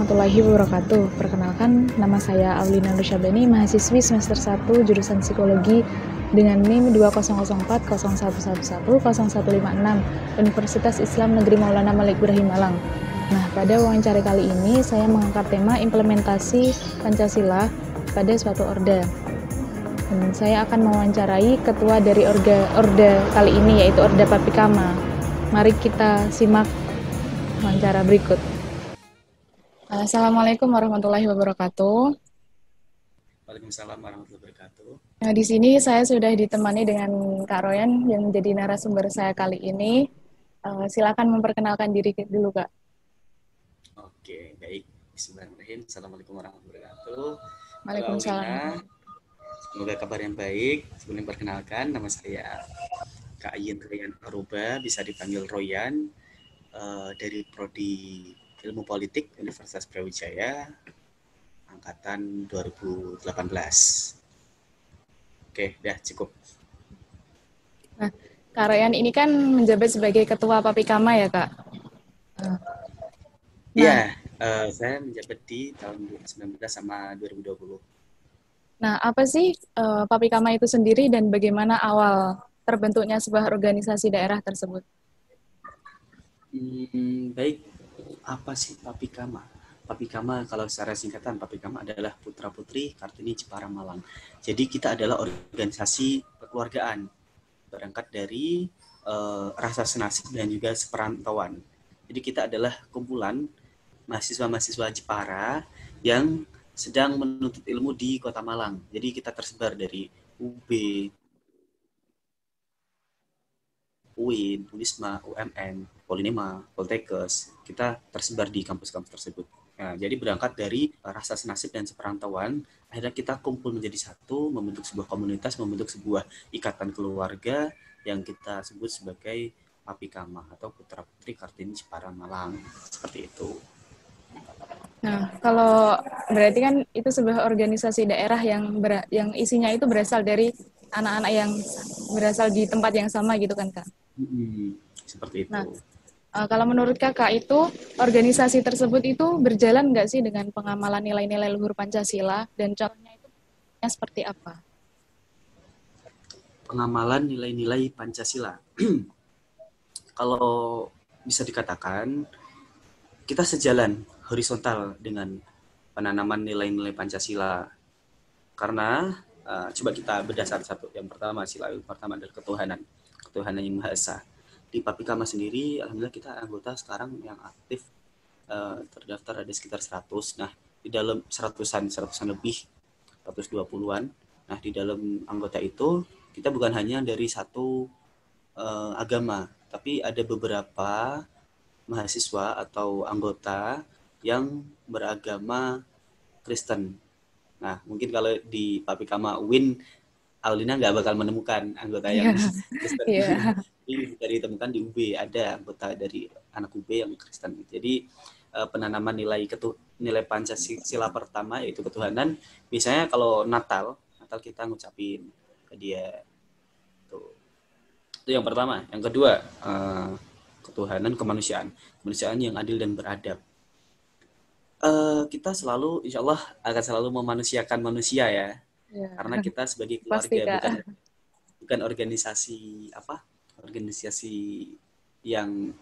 warahmatullahi wabarakatuh. Perkenalkan, nama saya Aulina Nusyabani, mahasiswi semester 1 jurusan Psikologi dengan NIM 200401110156 Universitas Islam Negeri Maulana Malik Ibrahim Malang. Nah, pada wawancara kali ini saya mengangkat tema implementasi Pancasila pada suatu orda. Dan saya akan mewawancarai ketua dari orda kali ini, yaitu Orda Papikama. Mari kita simak wawancara berikut. Assalamualaikum warahmatullahi wabarakatuh. Waalaikumsalam warahmatullahi wabarakatuh. Nah, di sini saya sudah ditemani dengan Kak Royan yang menjadi narasumber saya kali ini. Silakan memperkenalkan diri dulu, Kak. Oke, baik. Bismillahirrahmanirrahim. Assalamualaikum warahmatullahi wabarakatuh. Waalaikumsalam. Semoga kabar yang baik. Sebelum perkenalkan, nama saya Kak Yin Royan Aruba, bisa dipanggil Royan, dari Prodi Ilmu Politik Universitas Brawijaya, angkatan 2018. Oke, udah cukup. Nah, Kak Royan ini kan menjabat sebagai Ketua Papikama ya, Kak? Iya, saya menjabat di tahun 2019 sama 2020. Nah, apa sih Papikama itu sendiri dan bagaimana awal terbentuknya sebuah organisasi daerah tersebut? Baik. Apa sih Papikama? Papikama kalau secara singkatan, Papikama adalah Putra-Putri Kartini Jepara Malang. Jadi kita adalah organisasi kekeluargaan, berangkat dari rasa senasib dan juga seperantauan. Jadi kita adalah kumpulan mahasiswa-mahasiswa Jepara yang sedang menuntut ilmu di Kota Malang. Jadi kita tersebar dari UB, UIN, Unisma, UMN, Polinema, Poltekkes, kita tersebar di kampus-kampus tersebut. Nah, jadi berangkat dari rasa senasib dan seperantauan, akhirnya kita kumpul menjadi satu, membentuk sebuah komunitas, membentuk sebuah ikatan keluarga yang kita sebut sebagai Papikama atau Putra-Putri Kartini Jepara Malang. Seperti itu. Nah, kalau berarti kan itu sebuah organisasi daerah yang isinya itu berasal dari anak-anak yang berasal di tempat yang sama gitu kan, Kak? Seperti itu. Nah, kalau menurut Kakak itu organisasi tersebut itu berjalan nggak sih dengan pengamalan nilai-nilai luhur Pancasila dan contohnya itu seperti apa? Pengamalan nilai-nilai Pancasila. Kalau bisa dikatakan kita sejalan horizontal dengan penanaman nilai-nilai Pancasila. Karena coba kita bedah satu-satu. Yang pertama, sila pertama adalah ketuhanan yang Maha Esa. Di Papikama sendiri, alhamdulillah kita anggota sekarang yang aktif terdaftar ada sekitar 100. Nah, di dalam 100-an lebih, 120-an. Nah, di dalam anggota itu kita bukan hanya dari satu agama, tapi ada beberapa mahasiswa atau anggota yang beragama Kristen. Nah, mungkin kalau di Papikama UIN, Aulina nggak bakal menemukan anggota yang Kristen. Ini bisa ditemukan di UB, ada anggota dari anak UB yang Kristen. Jadi penanaman nilai Pancasila pertama yaitu ketuhanan. Biasanya kalau Natal kita ngucapin ke dia. Itu yang pertama. Yang kedua, ketuhanan kemanusiaan yang adil dan beradab. Kita selalu, insya Allah akan selalu memanusiakan manusia ya. Karena kita sebagai keluarga bukan organisasi yang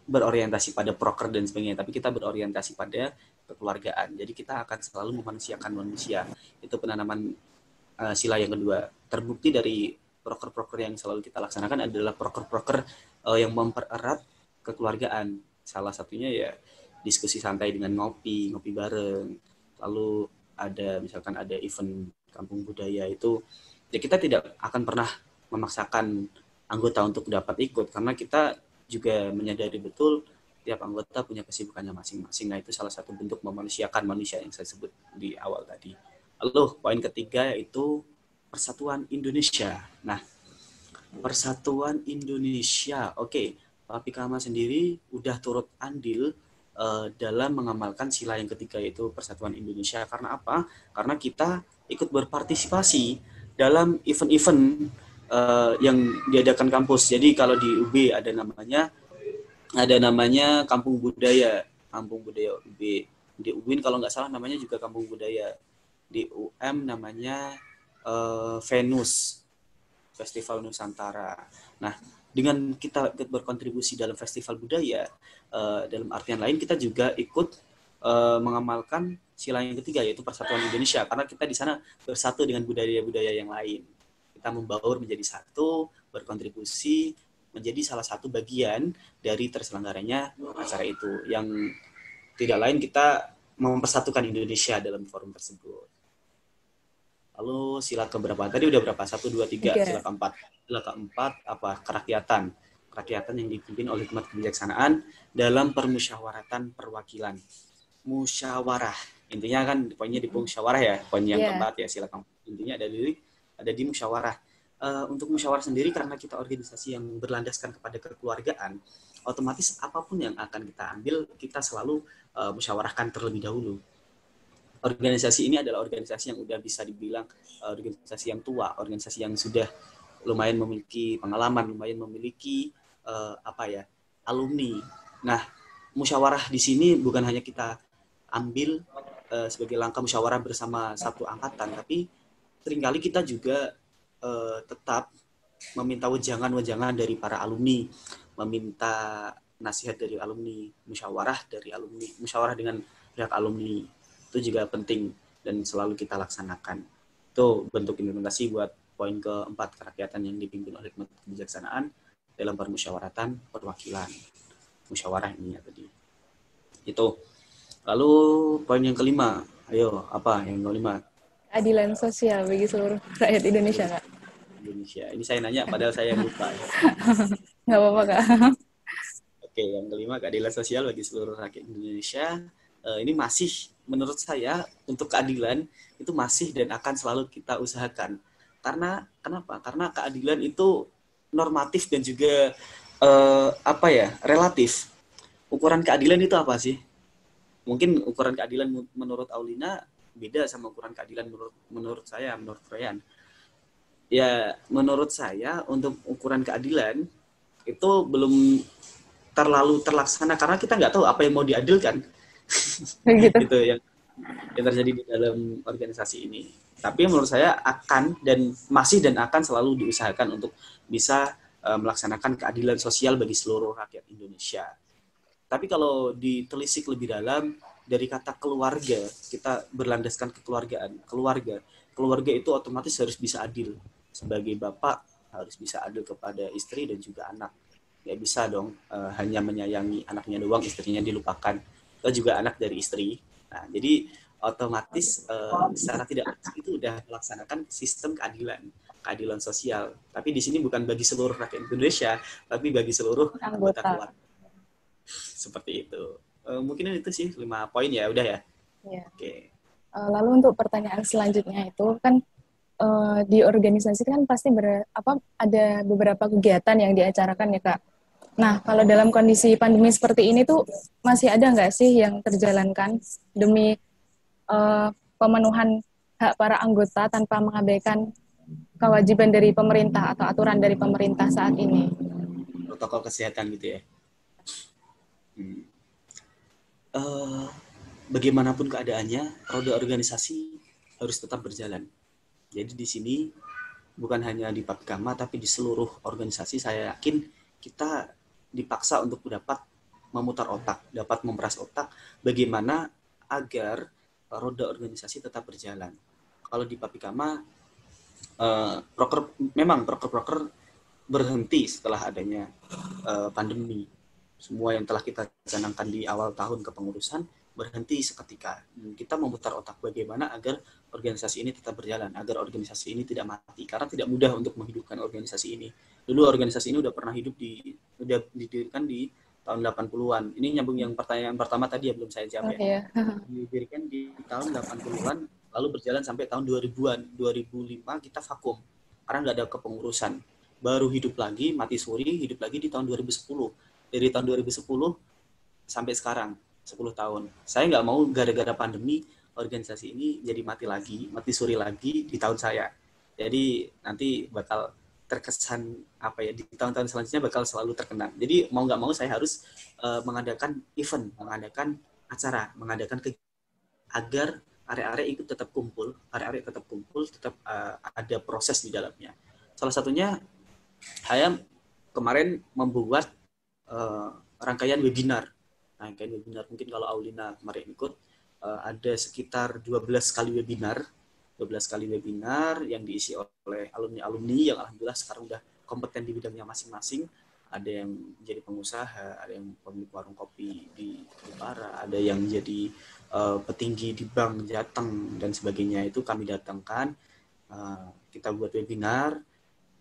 berorientasi pada proker dan sebagainya, tapi kita berorientasi pada kekeluargaan. Jadi kita akan selalu memanusiakan manusia. Itu penanaman sila yang kedua. Terbukti dari proker-proker yang selalu kita laksanakan adalah proker-proker yang mempererat kekeluargaan. Salah satunya ya diskusi santai dengan ngopi bareng. Lalu misalkan ada event kampung budaya itu, ya kita tidak akan pernah memaksakan anggota untuk dapat ikut, karena kita juga menyadari betul tiap anggota punya kesibukannya masing-masing. Nah, itu salah satu bentuk memanusiakan manusia yang saya sebut di awal tadi. Lalu poin ketiga yaitu Persatuan Indonesia. Nah, Persatuan Indonesia, oke. Papikama sendiri udah turut andil dalam mengamalkan sila yang ketiga yaitu Persatuan Indonesia. Karena apa? Karena kita ikut berpartisipasi dalam event-event yang diadakan kampus. Jadi kalau di UB ada namanya Kampung Budaya UB. Di UIN kalau nggak salah namanya juga Kampung Budaya. Di UM namanya Venus, Festival Nusantara. Nah, dengan kita berkontribusi dalam festival budaya, dalam artian lain kita juga ikut mengamalkan sila yang ketiga, yaitu persatuan Indonesia, karena kita di sana bersatu dengan budaya-budaya yang lain. Kita membaur menjadi satu, berkontribusi menjadi salah satu bagian dari terselenggaranya acara itu, yang tidak lain kita mempersatukan Indonesia dalam forum tersebut. Lalu sila keberapa? Tadi udah berapa? 1, 2, 3. Sila keempat. Sila keempat apa? Kerakyatan. Kerakyatan yang dipimpin oleh hikmat kebijaksanaan dalam permusyawaratan perwakilan. Musyawarah. Intinya kan poinnya di musyawarah ya. Poin yang keempat ya, sila keempat. Intinya ada di musyawarah. Untuk musyawarah sendiri, karena kita organisasi yang berlandaskan kepada kekeluargaan, otomatis apapun yang akan kita ambil, kita selalu musyawarahkan terlebih dahulu. Organisasi ini adalah organisasi yang udah bisa dibilang organisasi yang tua, organisasi yang sudah lumayan memiliki pengalaman, lumayan memiliki alumni. Nah, musyawarah di sini bukan hanya kita ambil sebagai langkah musyawarah bersama satu angkatan, tapi seringkali kita juga tetap meminta wejangan-wejangan dari para alumni, meminta nasihat dari alumni, musyawarah dari alumni, musyawarah dengan pihak alumni. Itu juga penting dan selalu kita laksanakan. Itu bentuk implementasi buat poin keempat, kerakyatan yang dipimpin oleh hikmat kebijaksanaan dalam permusyawaratan perwakilan. Musyawarah ini ya tadi. Itu. Lalu poin yang kelima. Ayo, apa yang kelima? Keadilan sosial bagi seluruh rakyat Indonesia, Kak. Indonesia. Ini saya nanya padahal saya lupa. Nggak apa-apa, Kak. Oke, yang kelima, keadilan sosial bagi seluruh rakyat Indonesia. Ini masih menurut saya untuk keadilan itu masih dan akan selalu kita usahakan. Karena kenapa? Karena keadilan itu normatif dan juga relatif. Ukuran keadilan itu apa sih? Mungkin ukuran keadilan menurut Aulina beda sama ukuran keadilan menurut saya, menurut Ryan. Ya, menurut saya untuk ukuran keadilan itu belum terlalu terlaksana karena kita nggak tahu apa yang mau diadilkan. Gitu yang terjadi di dalam organisasi ini. Tapi menurut saya akan dan akan selalu diusahakan untuk bisa melaksanakan keadilan sosial bagi seluruh rakyat Indonesia. Tapi kalau ditelisik lebih dalam dari kata keluarga, kita berlandaskan kekeluargaan. Keluarga itu otomatis harus bisa adil. Sebagai bapak harus bisa adil kepada istri dan juga anak. Ya bisa dong hanya menyayangi anaknya doang, istrinya dilupakan. Kita juga anak dari istri. Nah, jadi otomatis secara tidak itu udah melaksanakan sistem keadilan sosial. Tapi di sini bukan bagi seluruh rakyat Indonesia, tapi bagi seluruh anggota keluarga. Seperti itu. Mungkin itu sih 5 poin ya, udah ya. Ya. Oke. Lalu untuk pertanyaan selanjutnya itu kan di organisasi kan pasti ada beberapa kegiatan yang diacarakan ya, Kak. Nah, kalau dalam kondisi pandemi seperti ini tuh masih ada nggak sih yang terjalankan demi pemenuhan hak para anggota tanpa mengabaikan kewajiban dari pemerintah atau aturan dari pemerintah saat ini? Protokol kesehatan gitu ya. Bagaimanapun keadaannya, roda organisasi harus tetap berjalan. Jadi di sini bukan hanya di Papkama, tapi di seluruh organisasi saya yakin kita dipaksa untuk dapat memutar otak, dapat memeras otak bagaimana agar roda organisasi tetap berjalan. Kalau di Papkama, proker berhenti setelah adanya pandemi. Semua yang telah kita canangkan di awal tahun kepengurusan berhenti seketika. Kita memutar otak bagaimana agar organisasi ini tetap berjalan, agar organisasi ini tidak mati. Karena tidak mudah untuk menghidupkan organisasi ini. Dulu organisasi ini udah didirikan di tahun 80-an. Ini nyambung yang pertanyaan pertama tadi ya, belum saya jawab ya. Didirikan di tahun 80-an, lalu berjalan sampai tahun 2000-an. 2005 kita vakum, karena nggak ada kepengurusan. Baru hidup lagi, mati suri, hidup lagi di tahun 2010. Dari tahun 2010 sampai sekarang, 10 tahun. Saya nggak mau gara-gara pandemi, organisasi ini jadi mati suri lagi di tahun saya. Jadi nanti bakal terkesan di tahun-tahun selanjutnya bakal selalu terkenang. Jadi mau nggak mau saya harus mengadakan event, mengadakan acara, mengadakan kegiatan agar area-area itu tetap kumpul, tetap ada proses di dalamnya. Salah satunya saya kemarin membuat rangkaian webinar. Mungkin kalau Aulina kemarin ikut, ada sekitar 12 kali webinar yang diisi oleh alumni-alumni yang alhamdulillah sekarang udah kompeten di bidangnya masing-masing. Ada yang jadi pengusaha, ada yang pemilik warung kopi di Jepara, ada yang jadi petinggi di bank Jateng dan sebagainya. Itu kami datangkan, kita buat webinar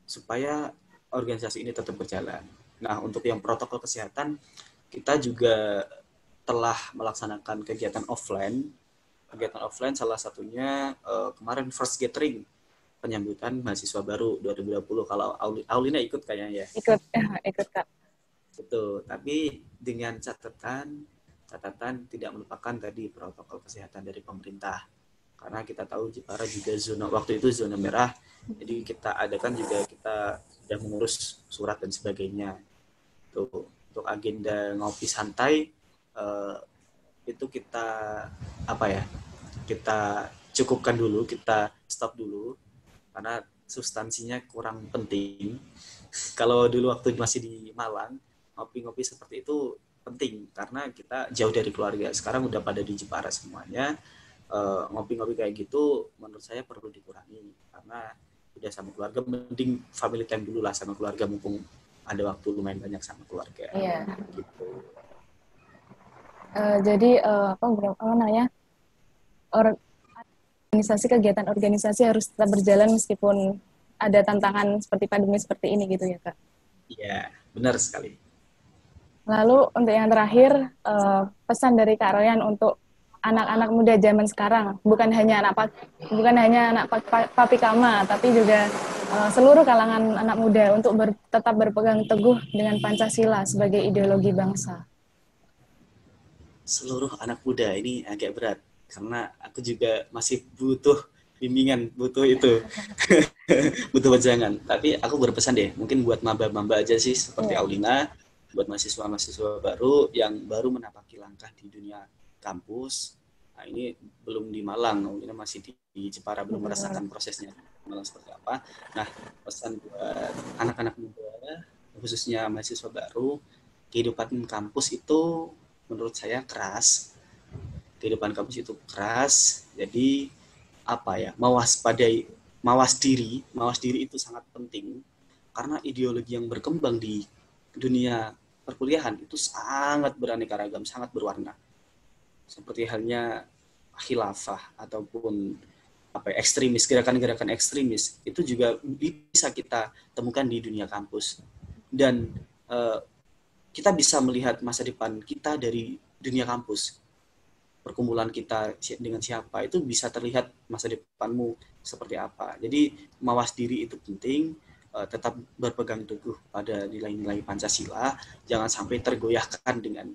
supaya organisasi ini tetap berjalan. Nah, untuk yang protokol kesehatan, kita juga telah melaksanakan kegiatan offline. Kegiatan offline salah satunya kemarin first gathering penyambutan mahasiswa baru 2020. Kalau Aulina ikut kayaknya ya. Ikut Kak. Betul, tapi dengan catatan tidak melupakan tadi protokol kesehatan dari pemerintah. Karena kita tahu Jepara juga waktu itu zona merah, jadi kita adakan juga, kita sudah mengurus surat dan sebagainya. Tuh, untuk agenda ngopi santai itu kita kita cukupkan dulu, kita stop dulu karena substansinya kurang penting. Kalau dulu waktu masih di Malang, ngopi-ngopi seperti itu penting karena kita jauh dari keluarga. Sekarang udah pada di Jepara semuanya, ngopi-ngopi kayak gitu menurut saya perlu dikurangi karena udah sama keluarga, mending family time dulu lah sama keluarga mumpung ada waktu lumayan banyak sama keluarga. Iya. Gitu. Jadi organisasi, kegiatan organisasi harus tetap berjalan meskipun ada tantangan seperti pandemi seperti ini gitu ya Kak? Iya, benar sekali. Lalu untuk yang terakhir, pesan dari Kak Royan untuk anak-anak muda zaman sekarang, bukan hanya anak Papi Kama, tapi juga seluruh kalangan anak muda untuk tetap berpegang teguh dengan Pancasila sebagai ideologi bangsa. Seluruh anak muda ini agak berat karena aku juga masih butuh bimbingan, butuh itu butuh wejangan. Tapi aku berpesan deh, mungkin buat maba-maba aja sih seperti Aulina, buat mahasiswa-mahasiswa baru yang baru menapaki langkah di dunia kampus. Nah, ini belum di Malang, Aulina masih di Jepara, belum merasakan prosesnya di Malang seperti apa. Nah, pesan buat anak-anak muda, khususnya mahasiswa baru, kehidupan kampus itu menurut saya keras. Kehidupan kampus itu keras, jadi mawas diri itu sangat penting karena ideologi yang berkembang di dunia perkuliahan itu sangat beraneka ragam, sangat berwarna. Seperti halnya khilafah ataupun ekstremis, gerakan-gerakan ekstremis itu juga bisa kita temukan di dunia kampus. Dan kita bisa melihat masa depan kita dari dunia kampus. Perkumpulan kita dengan siapa, itu bisa terlihat masa depanmu seperti apa. Jadi mawas diri itu penting, tetap berpegang teguh pada nilai-nilai Pancasila, jangan sampai tergoyahkan dengan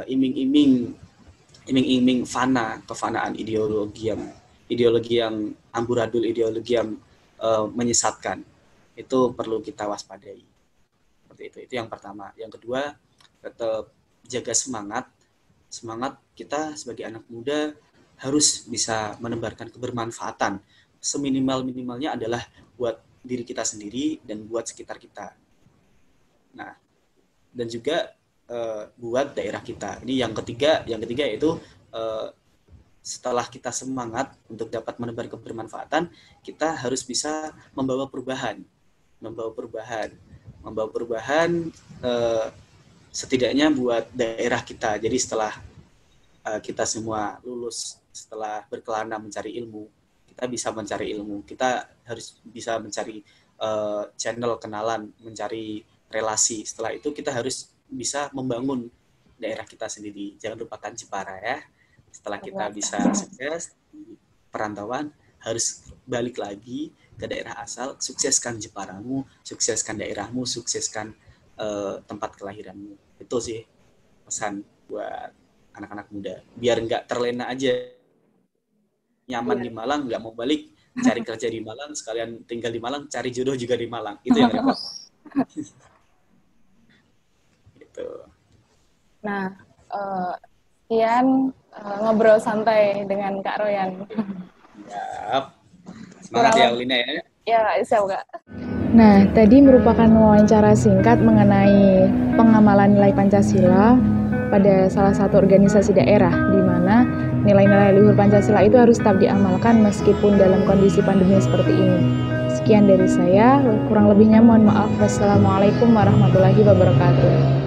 iming-iming kefanaan ideologi yang amburadul, ideologi yang menyesatkan. Itu perlu kita waspadai. Seperti itu yang pertama. Yang kedua, tetap jaga semangat kita sebagai anak muda harus bisa menebarkan kebermanfaatan. Seminimal-minimalnya adalah buat diri kita sendiri dan buat sekitar kita. Nah, dan juga buat daerah kita. Ini yang ketiga yaitu setelah kita semangat untuk dapat menebar kebermanfaatan, kita harus bisa membawa perubahan setidaknya buat daerah kita. Jadi setelah kita semua lulus, setelah berkelana mencari ilmu, kita bisa mencari ilmu, kita harus bisa mencari channel kenalan, mencari relasi. Setelah itu kita harus bisa membangun daerah kita sendiri. Jangan lupakan Jepara ya. Setelah kita bisa sukses di perantauan, harus balik lagi ke daerah asal, sukseskan Jeparamu, sukseskan daerahmu, sukseskan tempat kelahiranmu. Itu sih pesan buat anak-anak muda. Biar nggak terlena aja. Nyaman di Malang, nggak mau balik, cari kerja di Malang, sekalian tinggal di Malang, cari jodoh juga di Malang. Itu yang repot. Gitu. Nah, sekian ngobrol santai dengan Kak Royan. Siap. Semangat ya Ulina ya. Ya, siap Kak. Nah, tadi merupakan wawancara singkat mengenai pengamalan nilai Pancasila pada salah satu organisasi daerah, di mana nilai-nilai luhur Pancasila itu harus tetap diamalkan meskipun dalam kondisi pandemi seperti ini. Sekian dari saya, kurang lebihnya mohon maaf. Wassalamualaikum warahmatullahi wabarakatuh.